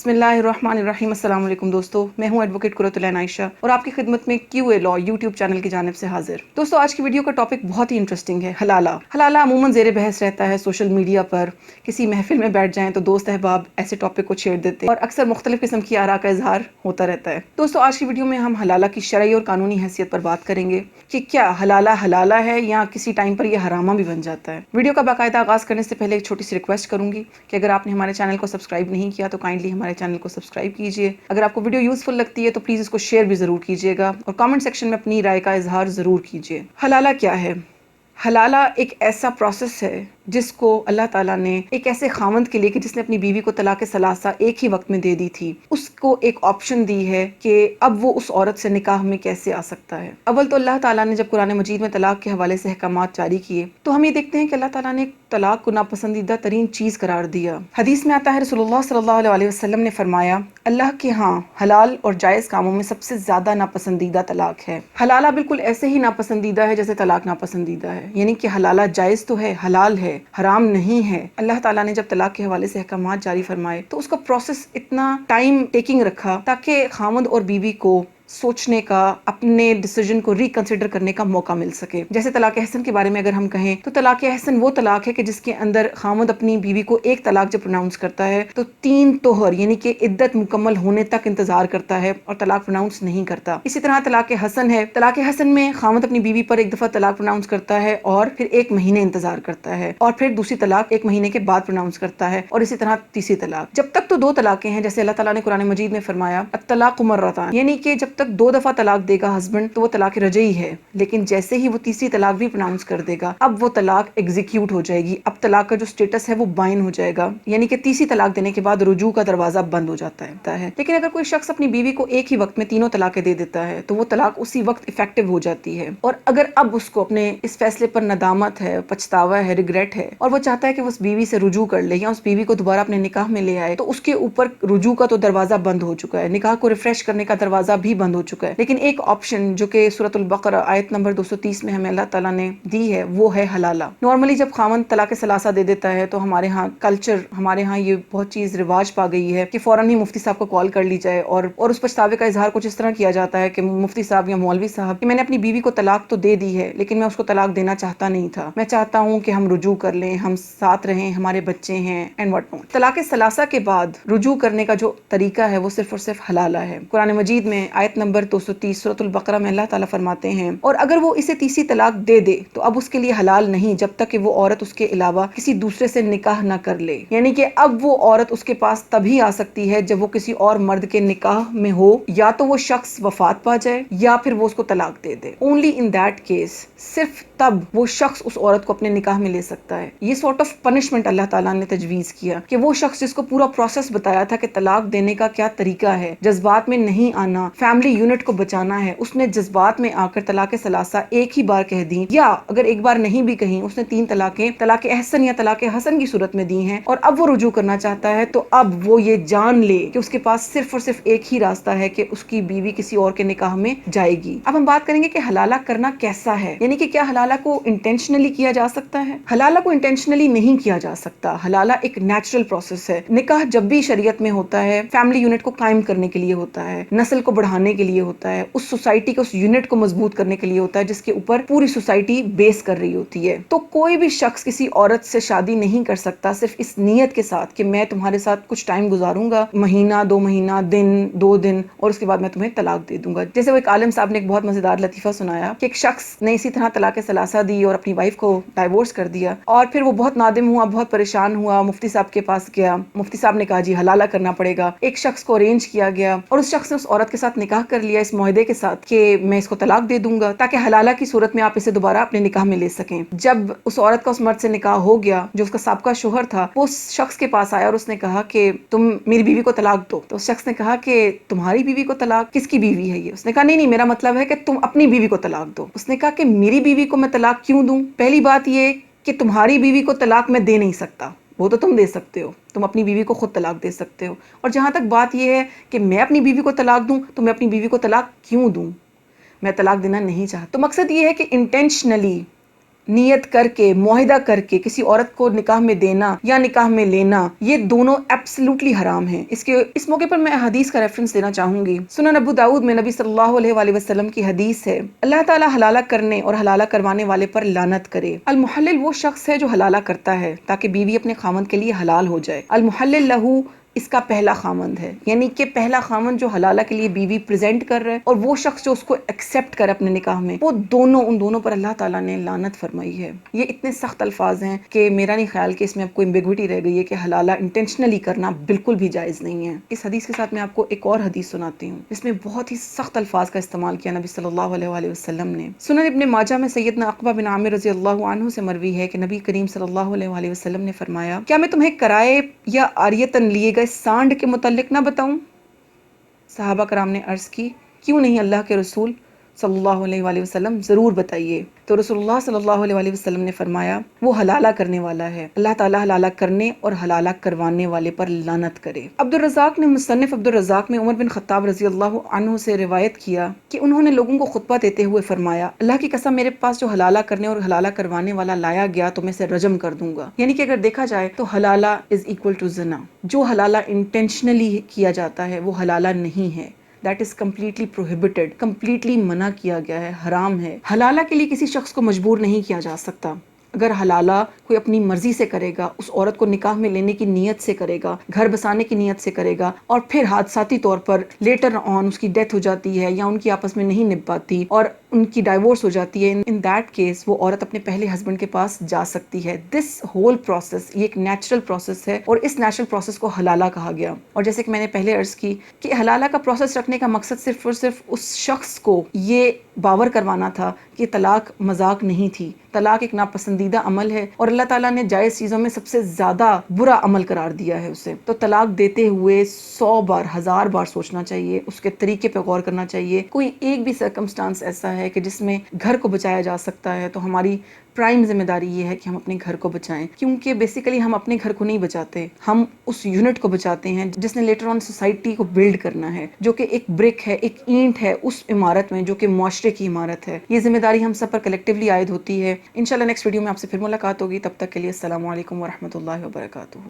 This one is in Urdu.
بسم اللہ الرحمن الرحیم۔ السلام علیکم دوستو، میں ہوں ایڈوکیٹ قرۃ العین عائشہ اور آپ کی خدمت میں کیو اے لاء یوٹیوب چینل کی جانب سے حاضر۔ دوستو آج کی ویڈیو کا ٹاپک بہت ہی انٹرسٹنگ ہے، حلالہ۔ حلالہ عموماً زیر بحث رہتا ہے سوشل میڈیا پر، کسی محفل میں بیٹھ جائیں تو دوست احباب ایسے ٹاپک کو چھیڑ دیتے اور اکثر مختلف قسم کی آراء کا اظہار ہوتا رہتا ہے۔ دوستو آج کی ویڈیو میں ہم حلالہ کی شرعی اور قانونی حیثیت پر بات کریں گے کہ کیا حلالہ ہے یا کسی ٹائم پر یہ حرامہ بھی بن جاتا ہے۔ ویڈیو کا باقاعدہ آغاز کرنے سے پہلے ایک چھوٹی سی ریکویسٹ کروں گی کہ اگر آپ نے ہمارے چینل کو سبسکرائب نہیں کیا تو کائنڈلی ہمارے چینل کو سبسکرائب کیجئے۔ اگر آپ کو ویڈیو یوزفل لگتی ہے تو پلیز اس کو شیئر بھی ضرور کیجئے گا اور کامنٹ سیکشن میں اپنی رائے کا اظہار ضرور کیجئے۔ حلالہ کیا ہے؟ حلالہ ایک ایسا پروسیس ہے جس کو اللہ تعالیٰ نے ایک ایسے خاوند کے لیے کہ جس نے اپنی بیوی کو طلاق ثلاثہ ایک ہی وقت میں دے دی تھی، اس کو ایک آپشن دی ہے کہ اب وہ اس عورت سے نکاح میں کیسے آ سکتا ہے۔ اول تو اللہ تعالیٰ نے جب قرآن مجید میں طلاق کے حوالے سے احکامات جاری کیے تو ہم یہ دیکھتے ہیں کہ اللہ تعالیٰ نے طلاق کو ناپسندیدہ ترین چیز قرار دیا۔ حدیث میں آتا ہے رسول اللہ صلی اللہ علیہ وسلم نے فرمایا، اللہ کے ہاں حلال اور جائز کاموں میں سب سے زیادہ ناپسندیدہ طلاق ہے۔ حلالہ بالکل ایسے ہی ناپسندیدہ ہے جیسے طلاق ناپسندیدہ ہے، یعنی کہ حلالہ جائز تو ہے، حلال ہے، حرام نہیں ہے۔ اللہ تعالیٰ نے جب طلاق کے حوالے سے احکامات جاری فرمائے تو اس کا پروسیس اتنا ٹائم ٹیکنگ رکھا تاکہ خاوند اور بیوی کو سوچنے کا، اپنے ڈیسیجن کو ریکنسیڈر کرنے کا موقع مل سکے۔ جیسے طلاق احسن کے بارے میں اگر ہم کہیں تو طلاق احسن وہ طلاق ہے کہ جس کے اندر خاوند اپنی بیوی کو ایک طلاق جب پروناؤنس کرتا ہے تو 3 طہر یعنی کہ عدت مکمل ہونے تک انتظار کرتا ہے اور طلاق پروناؤنس نہیں کرتا۔ اسی طرح طلاق حسن ہے، طلاق حسن میں خاوند اپنی بیوی پر ایک دفعہ طلاق پروناؤنس کرتا ہے اور پھر 1 مہینے انتظار کرتا ہے اور پھر دوسری طلاق 1 مہینے کے بعد پروناؤنس کرتا ہے اور اسی طرح تیسری طلاق۔ جب تک تو 2 طلاقیں ہیں، جیسے اللہ تعالیٰ نے قرآن مجید میں فرمایا الطلاق مرتان، یعنی کہ جب تک 2 دفعہ طلاق دے گا ہسبینڈ تو وہ طلاق رجعی ہے، لیکن جیسے ہی وہ تیسری طلاق بھی پروناؤنس کر دے گا اب وہ طلاق ایگزیکیوٹ ہو جائے گی، اب طلاق کا جو سٹیٹس ہے وہ بائن ہو جائے گا، یعنی کہ تیسری طلاق دینے کے بعد رجوع کا دروازہ بند ہو جاتا ہے۔ لیکن اگر کوئی شخص اپنی بیوی کو ایک ہی وقت میں 3 طلاقیں دے دیتا ہے تو وہ طلاق اسی وقت افیکٹو ہو جاتی ہے، اور اگر اب اس کو اپنے اس فیصلے پر ندامت ہے، پچھتاوا ہے، ریگریٹ ہے اور وہ چاہتا ہے کہ وہ اس بیوی سے رجوع کر لے یا اس بیوی کو دوبارہ اپنے نکاح میں لے آئے تو اس کے اوپر رجوع کا تو دروازہ بند ہو چکا ہے، نکاح کو ریفریش کرنے کا دروازہ بھی بند ہو چکا ہے۔ لیکن ایک آپشن جو کہ سورۃ البقرہ آیت نمبر 230 میں ہمیں اللہ تعالیٰ نے دی ہے وہ ہے حلالہ۔ نارملی جب خاوند طلاق ثلاثہ دے دیتا ہے تو ہمارے ہاں کلچر، ہمارے ہاں یہ بہت چیز رواج پا گئی ہے کہ فوراً ہی مفتی صاحب کو کال کر لی جائے اور اس پچھتاوے کا اظہار کچھ اس طرح کیا جاتا ہے کہ مفتی صاحب یا مولوی صاحب کہ میں نے اپنی بیوی کو طلاق تو دے دی ہے لیکن میں اس کو طلاق دینا چاہتا نہیں تھا، میں چاہتا ہوں کہ ہم رجوع کر لیں، ہم ساتھ رہیں، ہمارے بچے ہیں اینڈ واٹ ناٹ۔ طلاق ثلاثہ کے بعد رجوع کرنے کا جو طریقہ ہے وہ صرف اور صرف حلالہ ہے۔ قرآن مجید میں آیت نمبر 230 سورۃ البقرہ میں اللہ تعالیٰ فرماتے ہیں، اور اگر وہ اسے تیسری طلاق دے دے تو اب اس کے لیے حلال نہیں جب تک کہ وہ عورت اس کے علاوہ کسی دوسرے سے نکاح نہ کر لے، یعنی کہ اب وہ عورت اس کے پاس تبھی آ سکتی ہے جب وہ کسی اور مرد کے نکاح میں ہو، یا تو وہ شخص وفات پا جائے یا پھر وہ اس کو طلاق دے دے۔ اونلی ان دیٹ کیس، صرف تب وہ شخص اس عورت کو اپنے نکاح میں لے سکتا ہے۔ یہ سارٹ آف پنشمنٹ اللہ تعالیٰ نے تجویز کیا کہ وہ شخص جس کو پورا پروسیس بتایا تھا کہ طلاق دینے کا کیا طریقہ ہے، جذبات میں نہیں آنا، فیملی یونٹ کو بچانا ہے، اس نے جذبات میں آ کر طلاق ثلاثہ ایک ہی بار کہہ دی، یا اگر ایک بار نہیں بھی کہیں اس نے 3 طلاقیں طلاق احسن یا طلاق حسن کی صورت میں دی ہیں اور اب وہ رجوع کرنا چاہتا ہے تو اب وہ یہ جان لے کہ اس کے پاس صرف اور صرف ایک ہی راستہ ہے کہ اس کی بیوی کسی اور کے نکاح میں جائے گی۔ اب ہم بات کریں گے کہ حلالہ کرنا کیسا ہے، یعنی کہ کیا حلالہ کو انٹینشنلی کیا جا سکتا ہے؟ حلالہ کو انٹینشنلی نہیں کیا جا سکتا، حلالہ ایک نیچرل پروسیس ہے۔ نکاح جب بھی شریعت میں ہوتا ہے فیملی یونٹ کو قائم کرنے کے لیے ہوتا ہے، نسل کو بڑھانے کے لیے ہوتا ہے، اس سوسائٹی کے اس یونٹ کو مضبوط کرنے کے لیے ہوتا ہے جس کے اوپر پوری سوسائٹی بیس کر رہی ہوتی ہے۔ تو کوئی بھی شخص کسی عورت سے شادی نہیں کر سکتا صرف اس نیت کے ساتھ کہ میں تمہارے ساتھ کچھ ٹائم گزاروں گا، مہینہ 2 مہینہ، دن 2 دن، اور اس کے بعد میں تمہیں طلاق دے دوں گا۔ جیسے وہ ایک عالم صاحب نے ایک بہت مزیدار لطیفہ سنایا کہ ایک شخص نے اسی طرح طلاق ثلاثہ دی اور اپنی وائف کو ڈائیورس کر دیا، اور پھر وہ بہت نادم ہوا، بہت پریشان ہوا، مفتی صاحب کے پاس گیا، مفتی صاحب نے کہا جی حلالہ کرنا پڑے گا۔ ایک شخص کو ارینج کیا گیا اور اس شخص نے اس عورت کے ساتھ نکاح کر لیا اس معاہدے کے ساتھ کہ میں اس کو طلاق دے دوں گا تاکہ حلالہ کی صورت میں آپ اسے دوبارہ اپنے نکاح میں لے سکیں۔ جب اس عورت کا اس مرد سے نکاح ہو گیا جو اس کا سابقہ شوہر تھا، وہ اس شخص کے پاس آیا اور اس نے کہا کہ تم میری بیوی کو طلاق دو۔ تو اس شخص نے کہا کہ تمہاری بیوی کو طلاق؟ کس کی بیوی ہے یہ؟ اس نے کہا نہیں میرا مطلب ہے کہ تم اپنی بیوی کو طلاق دو۔ اس نے کہا کہ میری بیوی کو میں طلاق کیوں دوں؟ پہلی بات یہ کہ تمہاری بیوی کو طلاق میں دے نہیں سکتا، وہ تو تم دے سکتے ہو، تم اپنی بیوی کو خود طلاق دے سکتے ہو، اور جہاں تک بات یہ ہے کہ میں اپنی بیوی کو طلاق دوں تو میں اپنی بیوی کو طلاق کیوں دوں؟ میں طلاق دینا نہیں چاہتا۔ تو مقصد یہ ہے کہ انٹینشنلی نیت کر کے معاہدہ کر کے کسی عورت کو نکاح میں دینا یا نکاح میں لینا، یہ دونوں ایبسلیوٹلی حرام ہیں۔ اس موقع پر میں حدیث کا ریفرنس دینا چاہوں گی۔ سنن ابو داؤد میں نبی صلی اللہ علیہ وآلہ وسلم کی حدیث ہے، اللہ تعالیٰ حلالہ کرنے اور حلالہ کروانے والے پر لعنت کرے۔ المحلل وہ شخص ہے جو حلالہ کرتا ہے تاکہ بیوی اپنے خاوند کے لیے حلال ہو جائے۔ المحلل لہو اس کا پہلا خامند ہے، یعنی کہ پہلا خامند جو حلالہ کے لیے بیوی پریزنٹ کر رہا ہے اور وہ شخص جو اس کو ایکسیپٹ کر اپنے نکاح میں، وہ ان دونوں پر اللہ تعالیٰ نے لعنت فرمائی ہے۔ یہ اتنے سخت الفاظ ہیں کہ میرا نہیں خیال کہ اس میں اب کوئی ایمبیگوٹی رہ گئی ہے کہ حلالہ انٹینشنلی کرنا بالکل بھی جائز نہیں ہے۔ اس حدیث کے ساتھ میں آپ کو ایک اور حدیث سناتی ہوں جس میں بہت ہی سخت الفاظ کا استعمال کیا نبی صلی اللہ علیہ وآلہ وسلم نے۔ سنن ابن ماجہ میں سیدنا عقبہ بن عامر رضی اللہ عنہ سے مروی ہے کہ نبی کریم صلی اللہ علیہ وآلہ وسلم نے فرمایا، کیا میں تمہیں کرائے یا عاریتاً لیے گئے سانڈ کے متعلق نہ بتاؤں؟ صحابہ کرام نے عرض کی، کیوں نہیں اللہ کے رسول صلی اللہ علیہ وآلہ وسلم، ضرور بتائیے۔ تو رسول اللہ صلی اللہ علیہ وآلہ وسلم نے فرمایا، وہ حلالہ کرنے والا ہے، اللہ تعالیٰ حلالہ کرنے اور حلالہ کروانے والے پر لعنت کرے۔ عبدالرزاق نے مصنف عبدالرزاق میں عمر بن خطاب رضی اللہ عنہ سے روایت کیا کہ انہوں نے لوگوں کو خطبہ دیتے ہوئے فرمایا، اللہ کی قسم میرے پاس جو حلالہ کرنے اور حلالہ کروانے والا لایا گیا تو میں اسے رجم کر دوں گا۔ یعنی کہ اگر دیکھا جائے تو حلالہ از اکول ٹو زنا، جو حلالہ انٹینشنلی کیا جاتا ہے وہ حلالہ نہیں ہے۔ That is completely prohibited، completely منع کیا گیا ہے، حرام ہے۔ حلالہ کے لیے کسی شخص کو مجبور نہیں کیا جا سکتا۔ اگر حلالہ کوئی اپنی مرضی سے کرے گا، اس عورت کو نکاح میں لینے کی نیت سے کرے گا، گھر بسانے کی نیت سے کرے گا، اور پھر حادثاتی طور پر لیٹر آن اس کی ڈیتھ ہو جاتی ہے یا ان کی آپس میں نہیں نبھ پاتی اور ان کی ڈائیورس ہو جاتی ہے، ان دیٹ کیس وہ عورت اپنے پہلے ہسبینڈ کے پاس جا سکتی ہے۔ دس ہول پروسیس، یہ ایک نیچرل پروسیس ہے اور اس نیچرل پروسیس کو حلالہ کہا گیا۔ اور جیسے کہ میں نے پہلے عرض کی کہ حلالہ کا پروسیس رکھنے کا مقصد صرف اور صرف اس شخص کو یہ باور کروانا تھا کہ طلاق مذاق نہیں تھی، طلاق ایک ناپسندیدہ عمل ہے اور اللہ تعالیٰ نے جائز چیزوں میں سب سے زیادہ برا عمل قرار دیا ہے اسے۔ تو طلاق دیتے ہوئے 100 بار 1000 بار سوچنا چاہیے، اس کے طریقے پہ غور کرنا چاہیے۔ کوئی ایک بھی سرکمسٹانس ایسا ہے کہ جس میں گھر کو بچایا جا سکتا ہے تو ہماری پرائم ذمہ داری یہ ہے کہ ہم اپنے گھر کو بچائیں، کیونکہ بیسیکلی ہم اپنے گھر کو نہیں بچاتے، ہم اس یونٹ کو بچاتے ہیں جس نے لیٹر آن سوسائٹی کو بلڈ کرنا ہے، جو کہ ایک برک ہے، ایک اینٹ ہے اس عمارت میں جو کہ معاشرے کی عمارت ہے۔ یہ ذمہ داری ہم سب پر کلیکٹیولی عائد ہوتی ہے۔ انشاءاللہ نیکسٹ ویڈیو میں آپ سے پھر ملاقات ہوگی، تب تک کے لیے السلام علیکم ورحمۃ اللہ وبرکاتہ۔